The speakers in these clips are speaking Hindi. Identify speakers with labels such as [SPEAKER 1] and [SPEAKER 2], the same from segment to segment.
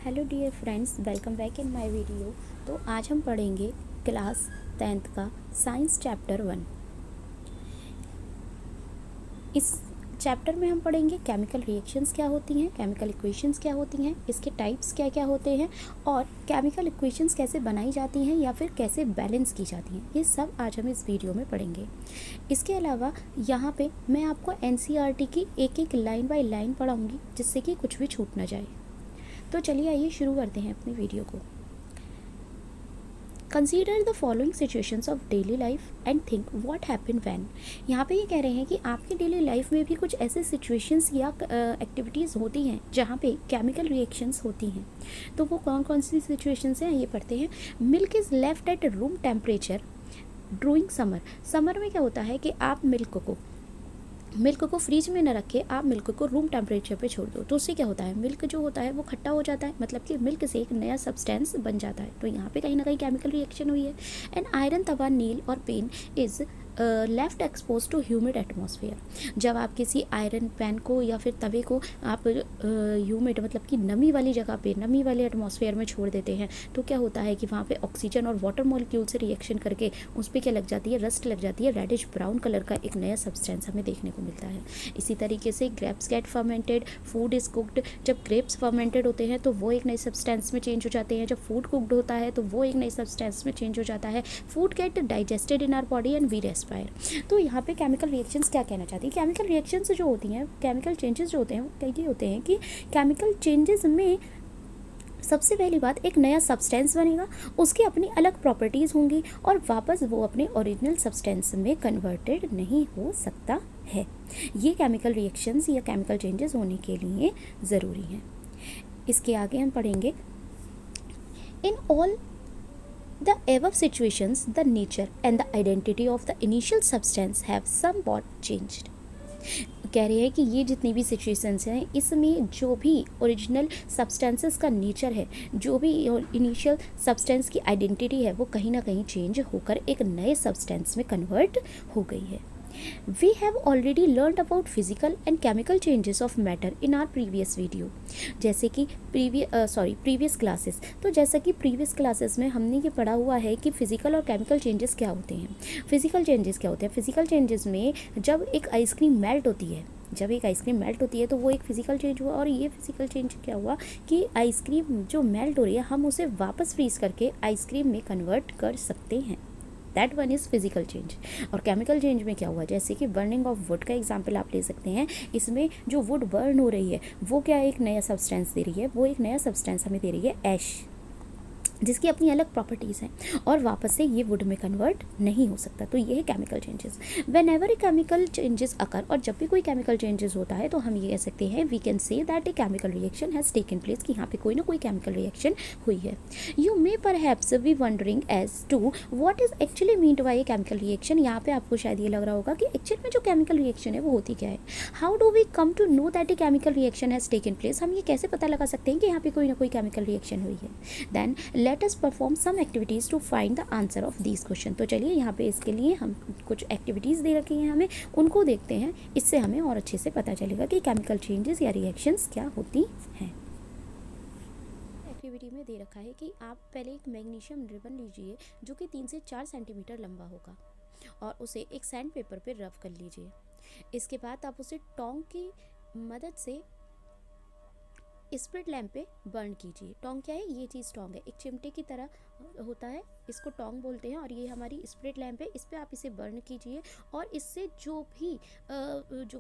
[SPEAKER 1] Hello dear friends, welcome back in my video. तो आज हम पढ़ेंगे क्लास 10th का साइंस चैप्टर 1। इस चैप्टर में हम पढ़ेंगे केमिकल रिएक्शंस क्या होती हैं, केमिकल इक्वेशंस क्या होती हैं, इसके टाइप्स क्या क्या होते हैं और केमिकल इक्वेशंस कैसे बनाई जाती हैं या फिर कैसे बैलेंस की जाती हैं। ये सब आज हम इस वीडियो में पढ़ेंगे। इसके अलावा यहाँ पे मैं आपको एनसीईआरटी की एक एक लाइन बाय लाइन पढ़ाऊँगी, जिससे कि कुछ भी छूट ना जाए। तो चलिए आइए शुरू करते हैं अपनी वीडियो को। Consider the following situations of daily life and think what happen when. यहाँ पे ये कह रहे हैं कि आपकी डेली लाइफ में भी कुछ ऐसे सिचुएशंस या एक्टिविटीज़ होती हैं जहाँ पे केमिकल रिएक्शंस होती हैं। तो वो कौन कौन सी सिचुएशंस हैं ये पढ़ते हैं। Milk is left at room temperature during summer. Summer में क्या होता है कि आप मिल्क को फ्रिज में न रखे, आप मिल्क को रूम टेम्परेचर पे छोड़ दो। तो उससे क्या होता है, मिल्क जो होता है वो खट्टा हो जाता है, मतलब कि मिल्क से एक नया सब्सटेंस बन जाता है। तो यहाँ पे कहीं ना कहीं केमिकल रिएक्शन हुई है। एंड आयरन तवा नील और pen is left expose to humid atmosphere. जब आप किसी आयरन पैन को या फिर तवे को आप ह्यूमिड मतलब कि नमी वाली जगह पे, नमी वाले एटमॉस्फेयर में छोड़ देते हैं, तो क्या होता है कि वहाँ पे ऑक्सीजन और वाटर मॉलिक्यूल से रिएक्शन करके उस पर क्या लग जाती है, रस्ट लग जाती है। रेडिश ब्राउन कलर का एक नया सब्सटेंस हमें देखने को मिलता है। इसी तरीके से grapes get fermented, food is cooked. जब ग्रेप्स फर्मेंटेड होते हैं तो वो एक नए सब्सटेंस में चेंज हो जाते हैं। जब फूड कुक्ड होता है तो वो एक नए सब्सटेंस में चेंज हो जाता है। Food get digested in our body and we respire. तो यहाँ पे केमिकल रिएक्शंस क्या कहना चाहती है, केमिकल रिएक्शंस जो होती हैं, केमिकल चेंजेस जो होते हैं वो कई होते हैं कि केमिकल चेंजेस में सबसे पहली बात, एक नया सब्सटेंस बनेगा, उसकी अपनी अलग प्रॉपर्टीज़ होंगी और वापस वो अपने ओरिजिनल सब्सटेंस में कन्वर्टेड नहीं हो सकता है। ये केमिकल रिएक्शंस या केमिकल चेंजेस होने के लिए ज़रूरी हैं। इसके आगे हम पढ़ेंगे, in all the above situations the nature and the identity of the initial substance have somewhat changed। कह रहे हैं कि ये जितनी भी सिचुएशंस हैं इसमें जो भी ओरिजिनल सब्सटेंसेस का नेचर है, जो भी इनिशियल सब्सटेंस की आइडेंटिटी है, वो कहीं ना कहीं चेंज होकर एक नए सब्सटेंस में कन्वर्ट हो गई है। We have already learned about physical and chemical changes of matter in our previous video। जैसे कि प्रीवियस क्लासेस, तो जैसा कि प्रीवियस क्लासेस में हमने ये पढ़ा हुआ है कि फिजिकल और केमिकल चेंजेस क्या होते हैं। फिजिकल चेंजेस क्या होते हैं, फिजिकल चेंजेस में जब एक आइसक्रीम मेल्ट होती है, तो वो एक फिजिकल चेंज हुआ। और ये फिजिकल चेंज क्या हुआ कि आइसक्रीम जो मेल्ट हो रही है हम उसे वापस फ्रीज करके आइसक्रीम में कन्वर्ट कर सकते हैं। That one is physical change. और केमिकल चेंज में क्या हुआ, जैसे कि बर्निंग ऑफ वुड का एग्जांपल आप ले सकते हैं। इसमें जो वुड बर्न हो रही है वो क्या एक नया सब्सटेंस दे रही है, वो एक नया सब्सटेंस हमें दे रही है ऐश, जिसकी अपनी अलग प्रॉपर्टीज़ हैं और वापस से ये वुड में कन्वर्ट नहीं हो सकता। तो ये है chemical changes. When ever a chemical changes अकर, और जब भी कोई केमिकल चेंजेस होता है तो हम ये कह सकते हैं, we can say that a chemical reaction has taken place, कि यहाँ पे कोई ना कोई केमिकल रिएक्शन हुई है। You may perhaps be wondering as to what is actually meant by a chemical reaction. यहाँ पे आपको शायद ये लग रहा होगा कि एक्चुअल में जो केमिकल रिएक्शन है वो होती क्या है। How do we come to know that a chemical reaction has taken place, हम ये कैसे पता लगा सकते हैं कि यहाँ पे कोई ना कोई केमिकल रिएक्शन हुई है। Then let us perform some activities to find the answer of these question। तो चलिए यहाँ पे इसके लिए हम कुछ एक्टिविटीज़ दे रखी हैं, हमें उनको देखते हैं। इससे हमें और अच्छे से पता चलेगा कि केमिकल चेंजेस या रिएक्शंस क्या होती हैं। एक्टिविटी में दे रखा है कि आप पहले एक मैग्नीशियम रिबन लीजिए जो कि 3 से 4 सेंटीमीटर लंबा होगा और उसे एक सैंड पेपर पर रफ कर लीजिए। इसके बाद आप उसे टोंग की मदद से स्प्रिट लैम्प पे बर्न कीजिए। टोंग क्या है, ये चीज़ टोंग है, एक चिमटे की तरह होता है, इसको टोंग बोलते हैं। और ये हमारी स्प्रिट लैम्प है, इस पर आप इसे बर्न कीजिए और इससे जो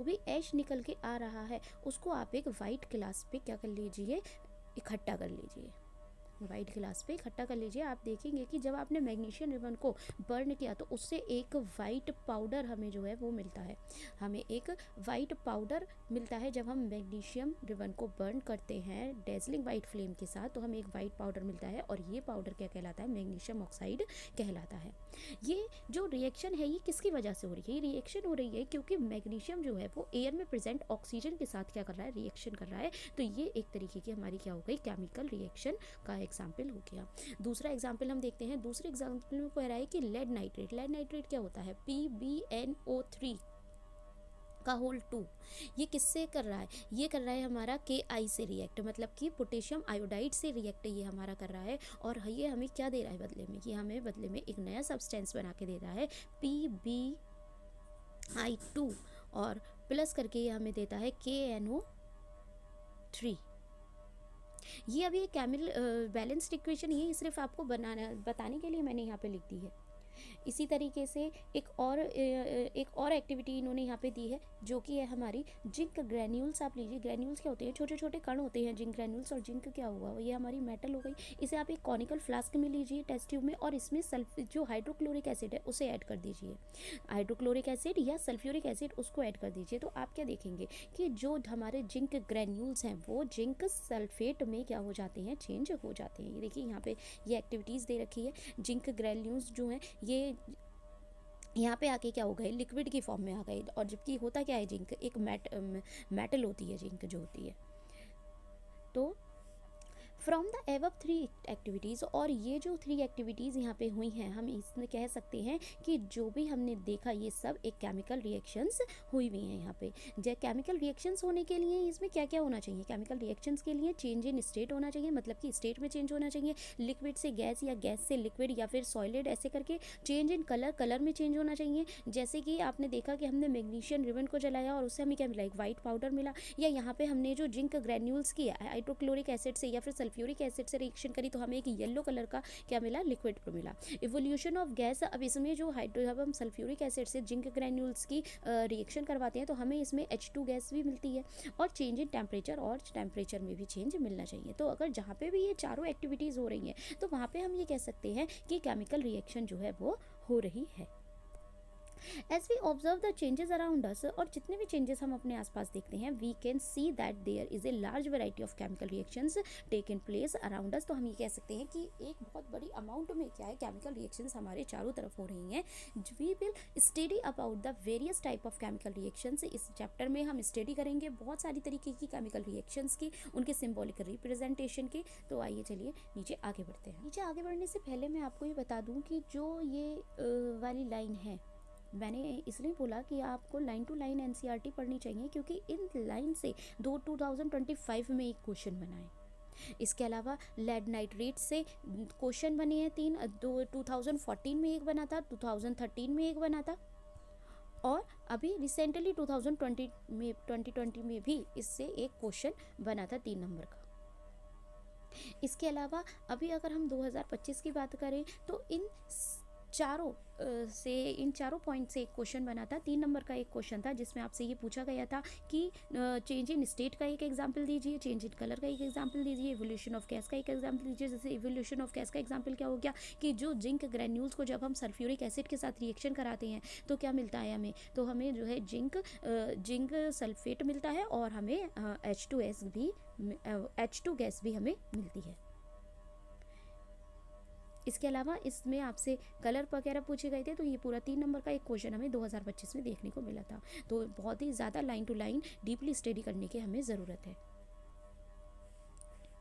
[SPEAKER 1] भी ऐश निकल के आ रहा है उसको आप एक वाइट गिलास पे क्या कर लीजिए, इकट्ठा कर लीजिए। वाइट गिलास पे इकट्ठा कर लीजिए। आप देखेंगे कि जब आपने मैग्नीशियम रिबन को बर्न किया तो उससे एक वाइट पाउडर हमें जो है वो मिलता है, हमें एक वाइट पाउडर मिलता है। जब हम मैग्नीशियम रिबन को बर्न करते हैं डेजलिंग वाइट फ्लेम के साथ तो हमें एक वाइट पाउडर मिलता है और ये पाउडर क्या कहलाता है, मैग्नीशियम ऑक्साइड कहलाता है। ये जो रिएक्शन है ये किसकी वजह से हो रही है, ये रिएक्शन हो रही है क्योंकि मैग्नीशियम जो है वो एयर में प्रेजेंट ऑक्सीजन के साथ क्या कर रहा है, रिएक्शन कर रहा है। तो ये एक तरीके की हमारी क्या हो गई, केमिकल रिएक्शन का एग्जाम्पल हो गया। दूसरा एग्जाम्पल हम देखते हैं। दूसरे एग्जाम्पल में कह रहा है कि लेड नाइट्रेट क्या होता है, PbNO3 का होल 2 ये किससे कर रहा है, ये कर रहा है हमारा KI से रिएक्ट, मतलब कि पोटेशियम आयोडाइड से रिएक्ट ये हमारा कर रहा है। और ये हमें क्या दे रहा है बदले में, ये हमें बदले में एक नया सब्सटेंस बना के दे रहा है PbI2, और प्लस करके ये हमें देता है KNO3। ये अभी एक केमिकल बैलेंस्ड इक्वेशन, ये सिर्फ आपको बताने के लिए मैंने यहाँ पे लिख दी है। इसी तरीके से एक और एक्टिविटी इन्होंने यहाँ पे दी है, जो कि है हमारी जिंक ग्रैन्यूल्स। आप लीजिए, ग्रैन्यूल्स क्या होते हैं, छोटे छोटे कण होते हैं जिंक ग्रैन्यूल्स। और जिंक क्या हुआ, ये हमारी मेटल हो गई। इसे आप एक कॉनिकल फ्लास्क में लीजिए, टेस्ट ट्यूब में, और इसमें जो हाइड्रोक्लोरिक एसिड है उसे ऐड कर दीजिए, हाइड्रोक्लोरिक एसिड या सल्फ्यूरिक एसिड उसको ऐड कर दीजिए। तो आप क्या देखेंगे कि जो हमारे जिंक ग्रैन्यूल्स हैं वो जिंक सल्फेट में क्या हो जाते हैं, चेंज हो जाते हैं। ये देखिए यहाँ पे ये एक्टिविटीज़ दे रखी है। जिंक ग्रैन्यूल्स जो हैं ये यहाँ पे आके क्या हो गए, लिक्विड की फॉर्म में आ गए। और जबकि होता क्या है, जिंक एक मेटल होती है, जिंक जो होती है। तो फ्रॉम द एबव 3 एक्टिविटीज़, और ये जो 3 एक्टिविटीज़ यहाँ पे हुई हैं, हम इसमें कह सकते हैं कि जो भी हमने देखा ये सब एक केमिकल रिएक्शंस हुई हुई हैं यहाँ पे। जो केमिकल रिएक्शंस होने के लिए इसमें क्या क्या होना चाहिए, केमिकल रिएक्शंस के लिए चेंज इन स्टेट होना चाहिए, मतलब कि स्टेट में चेंज होना चाहिए, लिक्विड से गैस या गैस से लिक्विड या फिर सॉलिड, ऐसे करके चेंज इन कलर, कलर में चेंज होना चाहिए। जैसे कि आपने देखा कि हमने मैग्नीशियम रिबन को जलाया और उससे हमें क्या मिला, एक वाइट पाउडर मिला। या यहाँ पे हमने जो जिंक ग्रैन्यूल्स की हाइड्रोक्लोरिक एसिड से या फिर सल्फ्यूरिक एसिड से रिएक्शन करी तो हमें एक येलो कलर का क्या मिला, लिक्विड मिला। इवोल्यूशन ऑफ गैस, अब इसमें जो जब हम सल्फ्यूरिक एसिड से जिंक ग्रैन्यूल्स की रिएक्शन करवाते हैं तो हमें इसमें H2 गैस भी मिलती है। और चेंज इन टेम्परेचर, और टेम्परेचर में भी चेंज मिलना चाहिए। तो अगर जहाँ पे भी ये चारों एक्टिविटीज़ हो रही हैं तो वहाँ पे हम ये कह सकते हैं कि केमिकल रिएक्शन जो है वो हो रही है। As we observe the changes around us, और जितने भी चेंजेस हम अपने आसपास देखते हैं, we can see that there is a large variety of chemical reactions take in place around us. तो हम ये कह सकते हैं कि एक बहुत बड़ी अमाउंट में क्या है, केमिकल रिएक्शंस हमारे चारों तरफ हो रही हैं। We will study about the various type of chemical reactions. इस चैप्टर में हम स्टडी करेंगे बहुत सारी तरीके की केमिकल रिएक्शंस की, उनके सिम्बॉलिक रिप्रेजेंटेशन की। तो आइए चलिए नीचे आगे बढ़ते हैं। नीचे आगे बढ़ने से पहले मैं आपको ये बता दूं कि जो ये वाली लाइन है, मैंने इसलिए बोला कि आपको लाइन टू लाइन एनसीईआरटी पढ़नी चाहिए, क्योंकि इन लाइन से 2025 में एक क्वेश्चन बना है। इसके अलावा लेड नाइट्रेट से क्वेश्चन बने हैं 3, 2014 में एक बना था, 2013 में एक बना था, और अभी रिसेंटली 2020 में भी इससे एक क्वेश्चन बना था 3 नंबर का। इसके अलावा अभी अगर हम 2025 की बात करें तो इन चारों पॉइंट से एक क्वेश्चन बना था। 3 नंबर का एक क्वेश्चन था जिसमें आपसे ये पूछा गया था कि चेंज इन स्टेट का एक एग्जाम्पल दीजिए, चेंज इन कलर का एक एग्जाम्पल दीजिए, इवोल्यूशन ऑफ गैस का एक एग्जाम्पल दीजिए। जैसे इवोल्यूशन ऑफ गैस का एग्जाम्पल क्या हो गया कि जो जिंक ग्रैन्यूल्स को जब हम सल्फ्यूरिक एसिड के साथ रिएक्शन कराते हैं तो क्या मिलता है हमें, तो हमें जो है जिंक सल्फेट मिलता है, और हमें H2 गैस भी हमें मिलती है। इसके अलावा इसमें आपसे कलर वगैरह पूछे गए थे, तो ये पूरा 3 नंबर का एक क्वेश्चन हमें 2025 में देखने को मिला था। तो बहुत ही ज़्यादा line to line deeply study करने की हमें ज़रूरत है।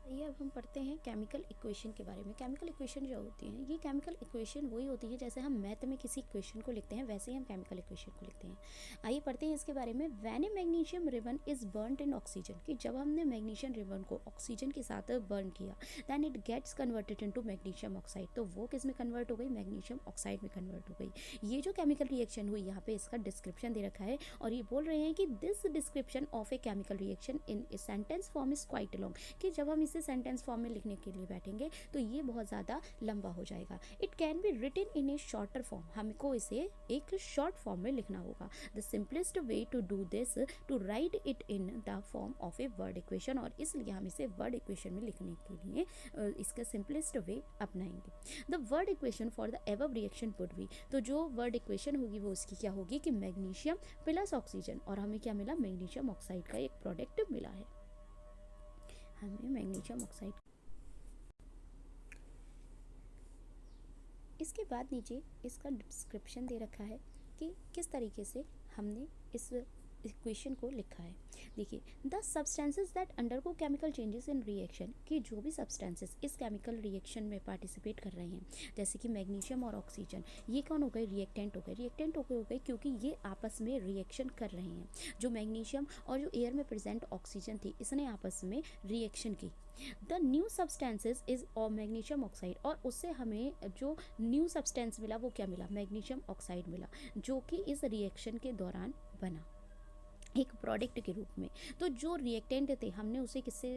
[SPEAKER 1] ये अब हम पढ़ते हैं केमिकल इक्वेशन के बारे में। केमिकल इक्वेशन जो होती हैं, ये केमिकल इक्वेशन वही होती है जैसे हम मैथ में किसी इक्वेशन को लिखते हैं, वैसे ही हम केमिकल इक्वेशन को लिखते हैं। आइए पढ़ते हैं इसके बारे में। When A magnesium ribbon is burned in oxygen, कि जब हमने मैग्नीशियम रिबन को ऑक्सीजन के साथ बर्न किया, then it gets converted into magnesium oxide, तो वो किस में कन्वर्ट हो गई, मैग्नीशियम ऑक्साइड में कन्वर्ट हो गई। ये जो केमिकल रिएक्शन हुई, यहाँ पे इसका डिस्क्रिप्शन दे रखा है, और ये बोल रहे हैं कि this description of a chemical reaction in a sentence form is quite long, कि जब हम इसे सेंटेंस फॉर्म में लिखने के लिए बैठेंगे तो ये बहुत ज़्यादा लंबा हो जाएगा। It can be written in a shorter form, हमको इसे एक शॉर्ट फॉर्म में लिखना होगा। The simplest way to do this to write it in the form of a word equation, और इसलिए हम इसे वर्ड इक्वेशन में लिखने के लिए इसका सिंपलेस्ट वे अपनाएंगे। The word equation for the above reaction would be, तो जो वर्ड इक्वेशन होगी वो उसकी क्या होगी कि मैग्नीशियम प्लस ऑक्सीजन, और हमें क्या मिला, मैग्नीशियम ऑक्साइड का एक प्रोडक्ट मिला है, हमें मैग्नीशियम ऑक्साइड। इसके बाद नीचे इसका डिस्क्रिप्शन दे रखा है कि किस तरीके से हमने इस इक्वेशन को लिखा है। देखिए, the substances that undergo chemical changes in reaction, कि जो भी सब्सटेंसेस इस केमिकल रिएक्शन में पार्टिसिपेट कर रहे हैं, जैसे कि मैग्नीशियम और ऑक्सीजन, ये कौन हो गए? रिएक्टेंट हो गए। रिएक्टेंट हो गए क्योंकि ये आपस में रिएक्शन कर रहे हैं। जो मैग्नीशियम और जो एयर में प्रेजेंट ऑक्सीजन थी, इसने आपस में रिएक्शन की। The new substances is magnesium oxide, और उससे हमें जो न्यू सब्सटेंस मिला वो क्या मिला? मैग्नीशियम ऑक्साइड मिला, जो कि इस रिएक्शन के दौरान बना एक प्रोडक्ट के रूप में। तो जो रिएक्टेंट थे, हमने उसे किससे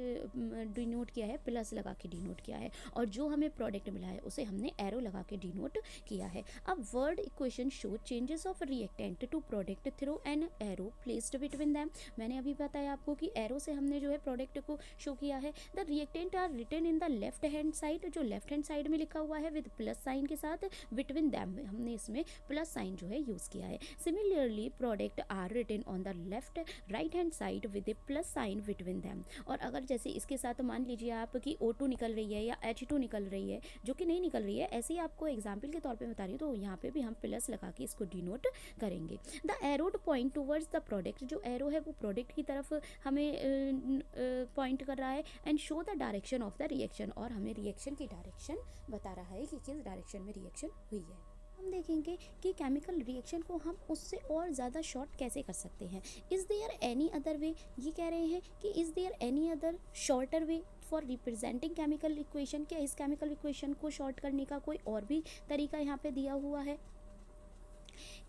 [SPEAKER 1] डिनोट किया है? प्लस लगा के डिनोट किया है, और जो हमें प्रोडक्ट मिला है उसे हमने एरो लगा के डिनोट किया है। अब word equation show changes of reactant to product through an arrow placed between them. मैंने अभी बताया आपको कि एरो से हमने जो है प्रोडक्ट को शो किया है। The reactant are written in the left hand side, जो लेफ्ट हैंड साइड में लिखा हुआ है विद प्लस साइन के साथ। बिटवीन दैम में हमने इसमें प्लस साइन जो है यूज किया है। Similarly product are written on the left right hand side with a plus sign between them. और अगर जैसे इसके साथ मान लीजिए आप कि O2 निकल रही है या H2 निकल रही है, जो कि नहीं निकल रही है, ऐसे ही आपको एग्जाम्पल के तौर पे बता रही हूँ, तो यहाँ पे भी हम प्लस लगा के इसको डिनोट करेंगे। The arrowed point towards the product, जो एरो है वो प्रोडक्ट की तरफ हमें पॉइंट कर रहा है। And show the direction of the reaction, और हमें रिएक्शन की डायरेक्शन बता रहा है कि किस डायरेक्शन में रिएक्शन हुई है। हम देखेंगे कि केमिकल रिएक्शन को हम उससे और ज़्यादा शॉर्ट कैसे कर सकते हैं। Is there any other way, ये कह रहे हैं कि is there any other shorter way for representing chemical equation, क्या इस केमिकल इक्वेशन को शॉर्ट करने का कोई और भी तरीका यहाँ पे दिया हुआ है?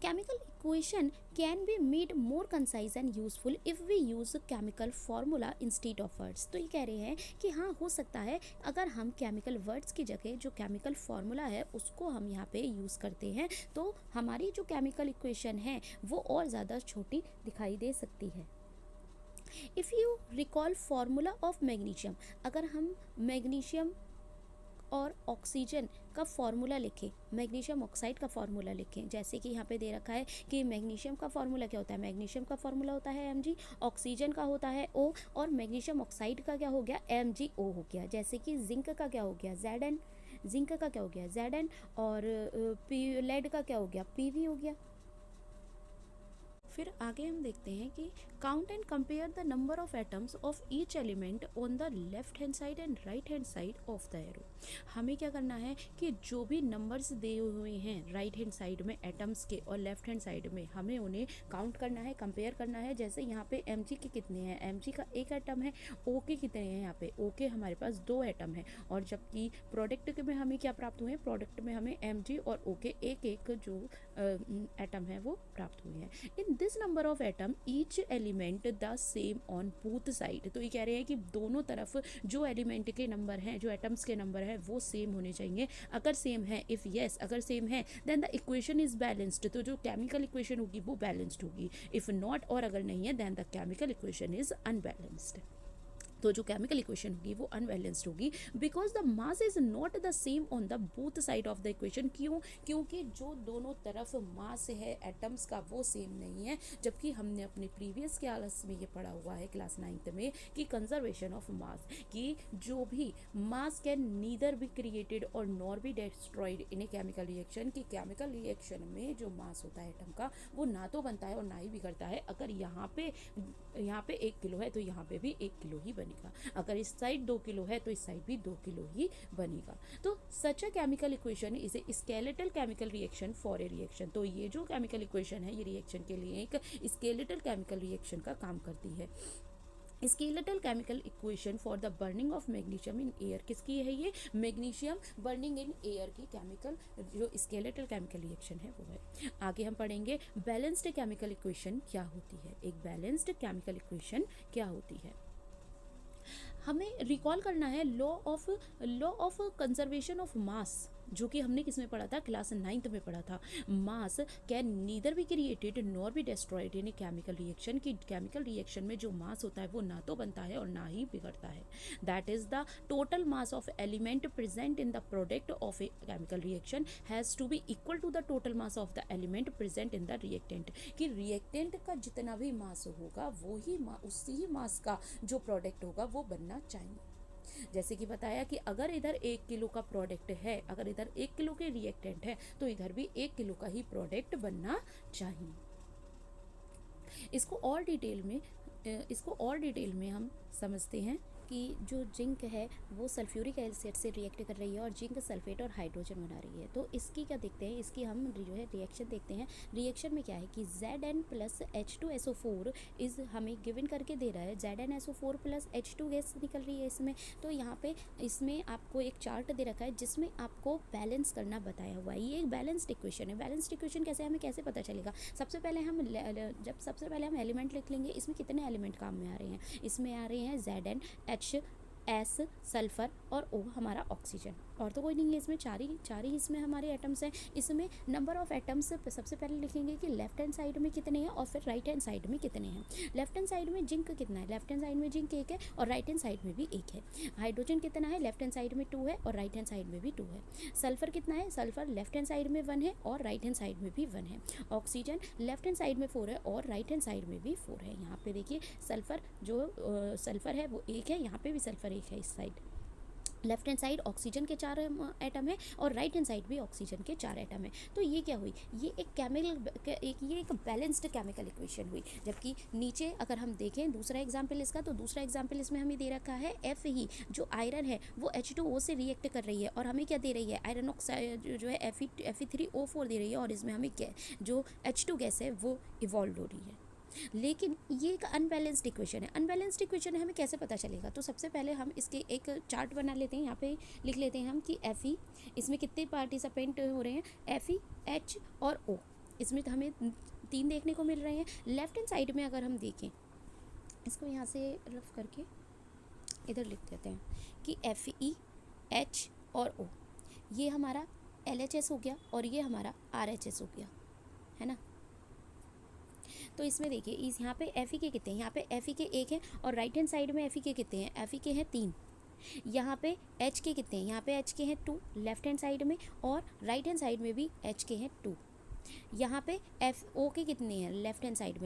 [SPEAKER 1] Chemical equation can be made more concise and useful if we use chemical formula instead of words। तो ये कह रहे हैं कि हाँ, हो सकता है अगर हम केमिकल वर्ड्स की जगह जो केमिकल फार्मूला है उसको हम यहाँ पे यूज़ करते हैं, तो हमारी जो केमिकल इक्वेशन है वो और ज़्यादा छोटी दिखाई दे सकती है। If you recall formula of magnesium, अगर हम मैग्नीशियम और ऑक्सीजन का फार्मूला लिखें, मैग्नीशियम ऑक्साइड का फार्मूला लिखें, जैसे कि यहाँ पे दे रखा है कि मैग्नीशियम का फार्मूला क्या होता है? मैग्नीशियम का फार्मूला होता है Mg, ऑक्सीजन का होता है O, और मैग्नीशियम ऑक्साइड का क्या हो गया? MgO हो गया। जैसे कि जिंक का क्या हो गया? Zn, जिंक का क्या हो गया? Zn, और लेड का क्या हो गया? Pv हो गया। फिर आगे हम देखते हैं कि count and compare the number of atoms of each element on the left hand side and right hand side of the arrow. हमें क्या करना है कि जो भी नंबर्स दिए हुए हैं राइट हैंड साइड में एटम्स के और लेफ्ट हैंड साइड में, हमें उन्हें काउंट करना है, कंपेयर करना है। जैसे यहाँ पे Mg के कितने हैं? Mg का एक एटम है। O के कितने हैं? यहाँ पे O के हमारे पास 2 एटम है। और जबकि प्रोडक्ट में हमें क्या प्राप्त हुए हैं? प्रोडक्ट में हमें Mg और O के एक एक जो एटम है वो प्राप्त हुए हैं। In this number of atom each element the same on both side. तो ये कह रहे हैं कि दोनों तरफ जो एलिमेंट के नंबर हैं, जो एटम्स के नंबर हैं, वो सेम होने चाहिए। अगर सेम है, इफ़ येस, अगर सेम है, then the equation is balanced, तो जो केमिकल इक्वेशन होगी वो बैलेंस्ड होगी। इफ़ नॉट, और अगर नहीं है, then the chemical equation is unbalanced. तो जो केमिकल इक्वेशन होगी वो अनबैलेंस्ड होगी, because the mass is not the same on the both side of the equation. क्यों? क्योंकि जो दोनों तरफ मास है एटम्स का वो सेम नहीं है। जबकि हमने अपने प्रीवियस क्लास में ये पढ़ा हुआ है, क्लास 9th में, कि कंजर्वेशन ऑफ मास, कि जो भी mass can neither be created और nor be destroyed in a chemical reaction, कि केमिकल रिएक्शन में जो मास होता है एटम का वो ना तो बनता है और ना ही बिगड़ता है। अगर यहाँ पे 1 किलो है तो यहाँ पे भी 1 किलो ही बनेगा। अगर इस साइड 2 किलो है तो इस साइड भी 2 किलो ही बनेगा। तो such a chemical equation is a skeletal chemical reaction for a reaction. तो ये जो केमिकल इक्वेशन है ये रिएक्शन के लिए एक स्केलेटल केमिकल रिएक्शन का काम करती है। Skeletal chemical equation for the burning of magnesium in air, किसकी है ये? मैग्नीशियम बर्निंग इन एयर की केमिकल जो स्केलेटल केमिकल रिएक्शन है वो है। आगे हम पढ़ेंगे बैलेंस्ड केमिकल इक्वेशन क्या होती है। एक बैलेंस्ड केमिकल इक्वेशन क्या होती है? हमें रिकॉल करना है law of conservation of mass, जो कि हमने किस में पढ़ा था? क्लास 9th में पढ़ा था। मास can neither be created nor be destroyed in a chemical reaction, की केमिकल रिएक्शन में जो मास होता है वो ना तो बनता है और ना ही बिगड़ता है। That is the total mass of element present in the product of a chemical reaction has to be equal to the total mass of the element present in the reactant, कि रिएक्टेंट का जितना भी मास होगा वो ही उसी मास का जो प्रोडक्ट होगा वो बनना चाहिए। जैसे कि बताया कि अगर इधर 1 किलो का प्रोडक्ट है, अगर इधर 1 किलो के रिएक्टेंट है तो इधर भी 1 किलो का ही प्रोडक्ट बनना चाहिए। इसको और डिटेल में इसको और डिटेल में हम समझते हैं कि जो जिंक है वो सल्फ्यूरिक एसिड से रिएक्ट कर रही है और जिंक सल्फेट और हाइड्रोजन बना रही है। तो इसकी क्या देखते हैं, इसकी हम जो है रिएक्शन देखते हैं। रिएक्शन में क्या है कि Zn प्लस H2SO4 इज़ हमें गिवन करके दे रहा है, ZnSO4 प्लस H2 गैस निकल रही है इसमें। तो यहाँ पे इसमें आपको एक चार्ट दे रखा है जिसमें आपको बैलेंस करना बताया हुआ है। ये एक बैलेंस्ड इक्वेशन है। बैलेंस्ड इक्वेशन कैसे, हमें कैसे पता चलेगा? सबसे पहले हम एलिमेंट लिख लेंगे। इसमें कितने एलिमेंट काम में आ रहे हैं? इसमें आ रहे हैं Zn, H, एस सल्फ़र और O हमारा ऑक्सीजन, और तो कोई नहीं है इसमें। चार ही इसमें हमारे एटम्स हैं। इसमें नंबर ऑफ़ एटम्स सबसे पहले लिखेंगे कि लेफ्ट हैंड साइड में कितने हैं और फिर राइट हैंड साइड में कितने हैं। लेफ्ट हैंड साइड में जिंक कितना है? लेफ्ट हैंड साइड में जिंक 1 है और राइट हैंड साइड में भी 1 है। हाइड्रोजन कितना है? लेफ्ट हैंड साइड में 2 है और राइट हैंड साइड में भी 2 है। सल्फ़र कितना है? सल्फ़र लेफ्ट हैंड साइड में 1 है और राइट हैंड साइड में भी 1 है। ऑक्सीजन लेफ्ट हैंड साइड में 4 है और राइट हैंड साइड में भी 4 है। यहाँ पे देखिए सल्फ़र सल्फ़र है वो 1 है, यहाँ पे भी सल्फ़र 1 है इस side. Left hand side oxygen के 4 एटम है और राइट हैंड साइड भी ऑक्सीजन के 4 एटम है। तो ये क्या हुई? ये एक बैलेंस्ड केमिकल इक्वेशन हुई। जबकि नीचे अगर हम देखें दूसरा एग्जाम्पल इसका, तो दूसरा एग्जाम्पल इसमें हमें दे रखा है Fe जो आयरन है वो H2O से रिएक्ट कर रही है और हमें क्या दे रही है? आयरन ऑक्साइड जो है Fe3O4 दे रही है और इसमें हमें जो H2 गैस है वो इवॉल्व हो रही है। लेकिन ये एक अनबैलेंस्ड इक्वेशन है। अनबैलेंस्ड इक्वेशन है, हमें कैसे पता चलेगा? तो सबसे पहले हम इसके एक चार्ट बना लेते हैं। यहाँ पे लिख लेते हैं हम कि Fe इसमें कितने पार्टिसिपेंट हो रहे हैं? Fe, H और O। इसमें तो हमें 3 देखने को मिल रहे हैं। लेफ्ट हैंड साइड में अगर हम देखें, इसको यहाँ से रफ करके इधर लिख देते हैं कि Fe, H और O ये हमारा LHS हो गया और ये हमारा RHS हो गया, है ना। तो इसमें देखिए इस यहाँ पे Fe के कितने हैं? यहाँ पे Fe के 1 है और राइट हैंड साइड में Fe के कितने हैं? Fe के हैं 3। यहाँ पे H के कितने हैं? यहाँ पे H के हैं 2 लेफ्ट हैंड साइड में और राइट हैंड साइड में भी H के हैं 2। यहाँ पे O के कितने हैं? लेफ्ट हैंड साइड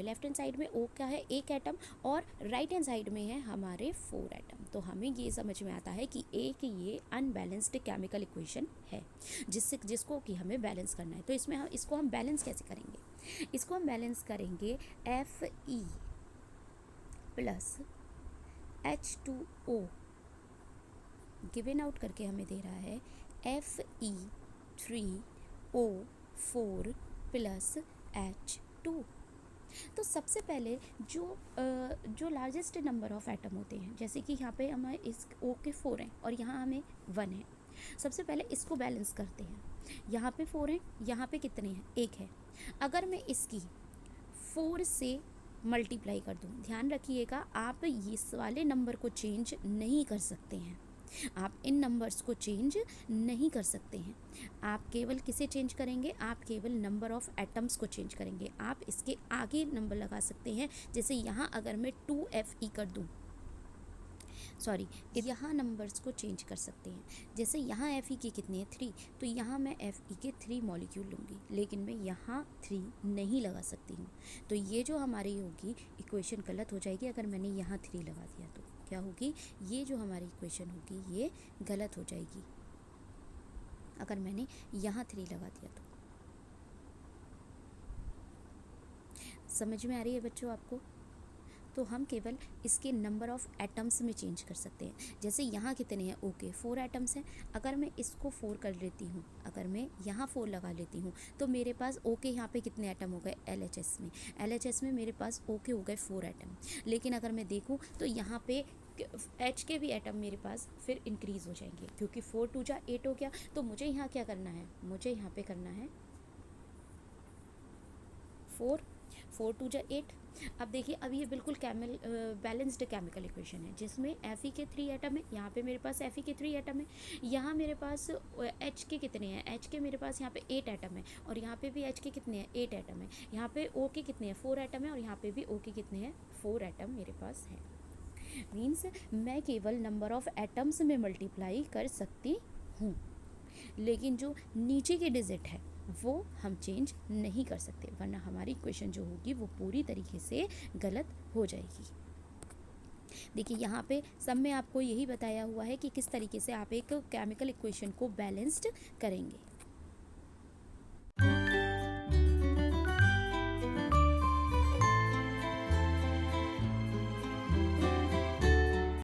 [SPEAKER 1] में O का है 1 एटम और राइट हैंड साइड में है हमारे 4 एटम। तो हमें ये समझ में आता है कि एक ये अनबैलेंस्ड केमिकल इक्वेशन है जिसको कि हमें बैलेंस करना है। तो इसमें इसको हम बैलेंस कैसे करेंगे? इसको हम बैलेंस करेंगे Fe plus H2O given out करके हमें दे रहा है Fe3O4 प्लस H2। तो सबसे पहले जो लार्जेस्ट नंबर ऑफ़ एटम होते हैं, जैसे कि यहाँ पे हमें इस O के 4 हैं और यहाँ हमें 1 है। सबसे पहले इसको बैलेंस करते हैं। यहाँ पे 4 हैं, यहाँ पे कितने हैं? 1 है। अगर मैं इसकी 4 से मल्टीप्लाई कर दूँ, ध्यान रखिएगा आप इस वाले नंबर को चेंज नहीं कर सकते हैं। आप इन नंबर्स को चेंज नहीं कर सकते हैं। आप केवल किसे चेंज करेंगे? आप केवल नंबर ऑफ़ एटम्स को चेंज करेंगे। आप इसके आगे नंबर लगा सकते हैं। जैसे यहाँ अगर मैं 2Fe कर दूँ, सॉरी, यहाँ नंबर्स को चेंज कर सकते हैं। जैसे यहाँ Fe के कितने हैं? 3, तो यहाँ मैं Fe के 3 मॉलिक्यूल लूँगी, लेकिन मैं यहाँ 3 नहीं लगा सकती हूँ। तो ये जो हमारी होगी इक्वेशन गलत हो जाएगी। अगर मैंने यहाँ 3 लगा दिया तो क्या होगी? ये जो हमारी इक्वेशन होगी ये गलत हो जाएगी अगर मैंने यहाँ 3 लगा दिया तो। समझ में आ रही है बच्चों आपको? तो हम केवल इसके नंबर ऑफ़ एटम्स में चेंज कर सकते हैं। जैसे यहाँ कितने हैं? ओके 4 एटम्स हैं। अगर मैं इसको 4 कर लेती हूँ, अगर मैं यहाँ 4 लगा लेती हूँ तो मेरे पास ओके यहाँ पे कितने एटम हो गए? LHS में मेरे पास ओके हो गए 4 एटम। लेकिन अगर मैं देखूँ तो यहाँ पे H के भी एटम मेरे पास फिर इंक्रीज़ हो जाएंगे, क्योंकि 4 2 जा 8 हो गया। तो मुझे यहाँ क्या करना है? मुझे यहाँ पे करना है 4 2 जा 8। अब देखिए, अब ये बिल्कुल बैलेंस्ड केमिकल इक्वेशन है जिसमें Fe के 3 एटम है। यहाँ पे मेरे पास Fe के 3 एटम है। यहाँ मेरे पास H के कितने हैं? H के मेरे पास यहाँ पे 8 एटम है और यहाँ पे भी H के कितने हैं? 8 एटम है। यहाँ पे O के कितने हैं? 4 एटम है और यहाँ पे भी O के कितने हैं? 4 एटम मेरे पास हैं। मीन्स मैं केवल नंबर ऑफ़ एटम्स में मल्टीप्लाई कर सकती हूँ, लेकिन जो नीचे के डिजिट है वो हम चेंज नहीं कर सकते, वरना हमारी इक्वेशन जो होगी वो पूरी तरीके से गलत हो जाएगी। देखिए यहाँ पे सब में आपको यही बताया हुआ है कि किस तरीके से आप एक केमिकल इक्वेशन को बैलेंस्ड करेंगे।